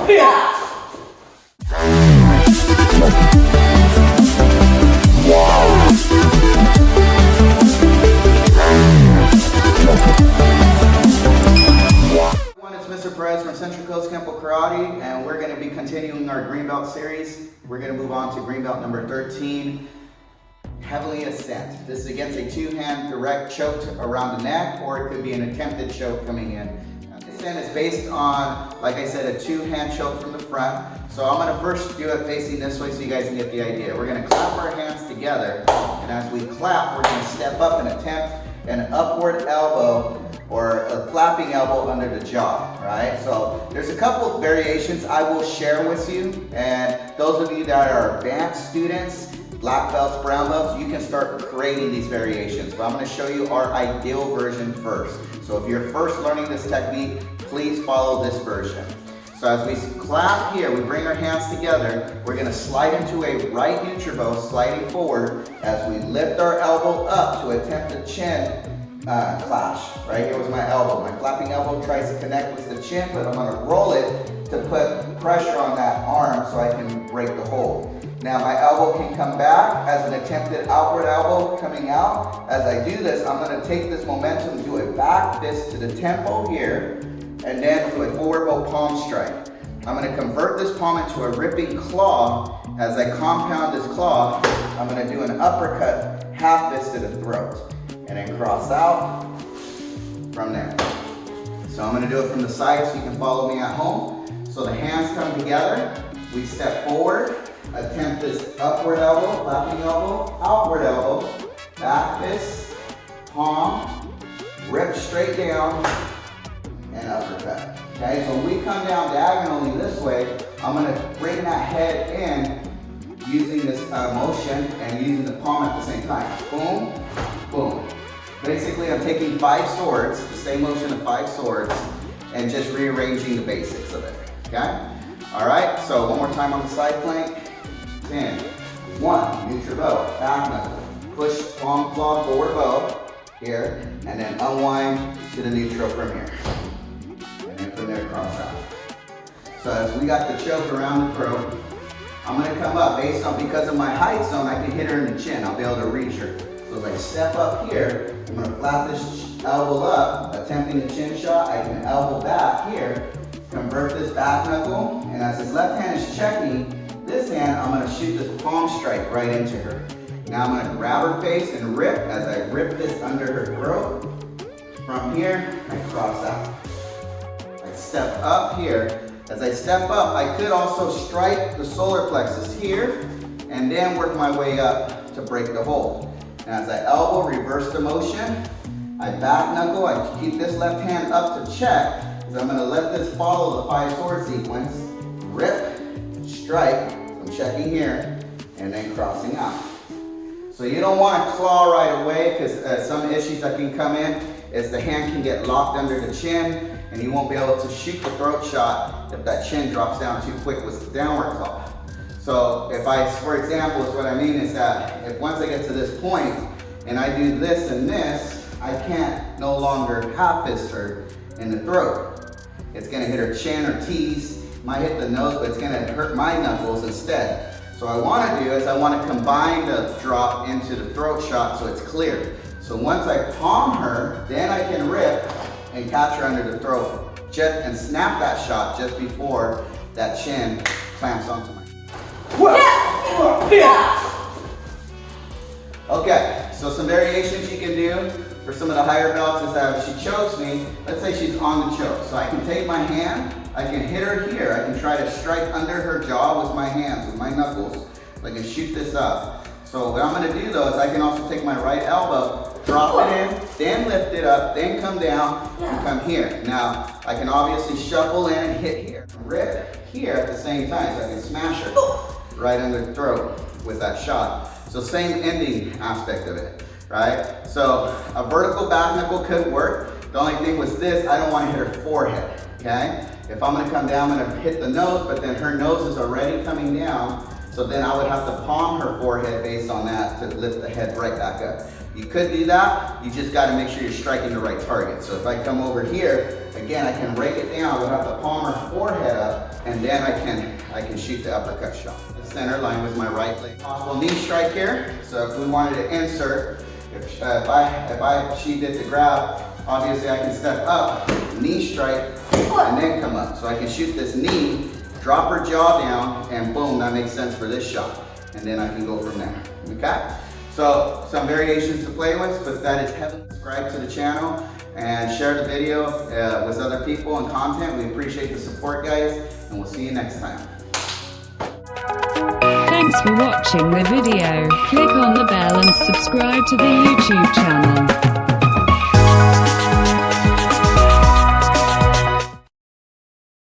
From Coast Kenpo Karate, and we're going to be continuing our green belt series. We're going to move on to green belt number 13, heavily ascent. This is against a two-hand direct choke around the neck, or it could be an attempted choke coming in. Ascent is based on, like I said, a two-hand choke from the front. So I'm going to first do it facing this way so you guys can get the idea. We're going to clap our hands together, and as we clap, we're going to step up and attempt an upward elbow or a flapping elbow under the jaw, right? So there's a couple of variations I will share with you, and those of you that are advanced students, black belts, brown belts, you can start creating these variations. But I'm gonna show you our ideal version first. So if you're first learning this technique, please follow this version. So as we clap here, we bring our hands together, we're gonna slide into a right neutral bow, sliding forward as we lift our elbow up to attempt a chin clash. Right here was my elbow. My flapping elbow tries to connect with the chin, but I'm going to roll it to put pressure on that arm so I can break the hold. Now my elbow can come back as an attempted outward elbow coming out. As I do this, I'm going to take this momentum, do a back fist to the tempo here, and then do a forward bow palm strike. I'm going to convert this palm into a ripping claw. As I compound this claw, I'm going to do an uppercut half fist to the throat, and then cross out from there. So I'm going to do it from the side so you can follow me at home. So the hands come together, we step forward, attempt this upward elbow, flapping elbow, outward elbow, back fist, palm, rip straight down, and uppercut. Okay, so when we come down diagonally this way, I'm going to bring that head in using this motion and using the palm at the same time. Boom, boom. Basically, I'm taking 5 swords, the same motion of 5 swords, and just rearranging the basics of it, okay? All right, so one more time on the side flank. 10, 1, neutral bow, back knuckle, push palm claw forward bow here, and then unwind to the neutral from here. And then from there, cross out. So as we got the choke around the throat, I'm gonna come up based on, because of my height zone, I can hit her in the chin. I'll be able to reach her. So if I step up here, I'm going to flap this elbow up, attempting a chin shot. I can elbow back here, convert this back knuckle, and as his left hand is checking, this hand, I'm going to shoot this palm strike right into her. Now I'm going to grab her face and rip. As I rip this under her throat, from here, I cross out. I step up here. As I step up, I could also strike the solar plexus here, and then work my way up to break the hold. Now as I elbow, reverse the motion, I back knuckle, I keep this left hand up to check, because I'm going to let this follow the 5 sword sequence, rip, strike, I'm checking here, and then crossing out. So you don't want to claw right away, because some issues that can come in is the hand can get locked under the chin, and you won't be able to shoot the throat shot if that chin drops down too quick with the downward claw. So if I, for example, what I mean is that if once I get to this point and I do this and this, I can't no longer half fist her in the throat. It's gonna hit her chin or tease, might hit the nose, but it's gonna hurt my knuckles instead. So what I wanna do is I wanna combine the drop into the throat shot so it's clear. So once I palm her, then I can rip and catch her under the throat and snap that shot just before that chin clamps onto my. Okay, so some variations you can do for some of the higher belts is that if she chokes me, let's say she's on the choke. So I can take my hand, I can hit her here. I can try to strike under her jaw with my hands, with my knuckles. I can shoot this up. So what I'm gonna do though is I can also take my right elbow, drop it in, then lift it up, then come down and come here. Now, I can obviously shuffle in and hit here. Rip here at the same time so I can smash her right under the throat with that shot. So same ending aspect of it, right? So a vertical back knuckle could work. The only thing was this, I don't want to hit her forehead, okay? If I'm gonna come down, I'm gonna hit the nose, but then her nose is already coming down, so then I would have to palm her forehead based on that to lift the head right back up. You could do that, you just gotta make sure you're striking the right target. So if I come over here, Again, I can rake it down without the palm or forehead up, and then I can shoot the uppercut shot. The center line with my right leg. Possible knee strike here. So if we wanted to insert, if she did the grab, obviously I can step up, knee strike, and then come up. So I can shoot this knee, drop her jaw down, and boom, that makes sense for this shot. And then I can go from there, okay? So some variations to play with, but that is heavily. Subscribe to the channel and share the video with other people and content. We appreciate the support, guys, and we'll see you next time. Thanks for watching the video. Click on the bell and subscribe to the YouTube channel.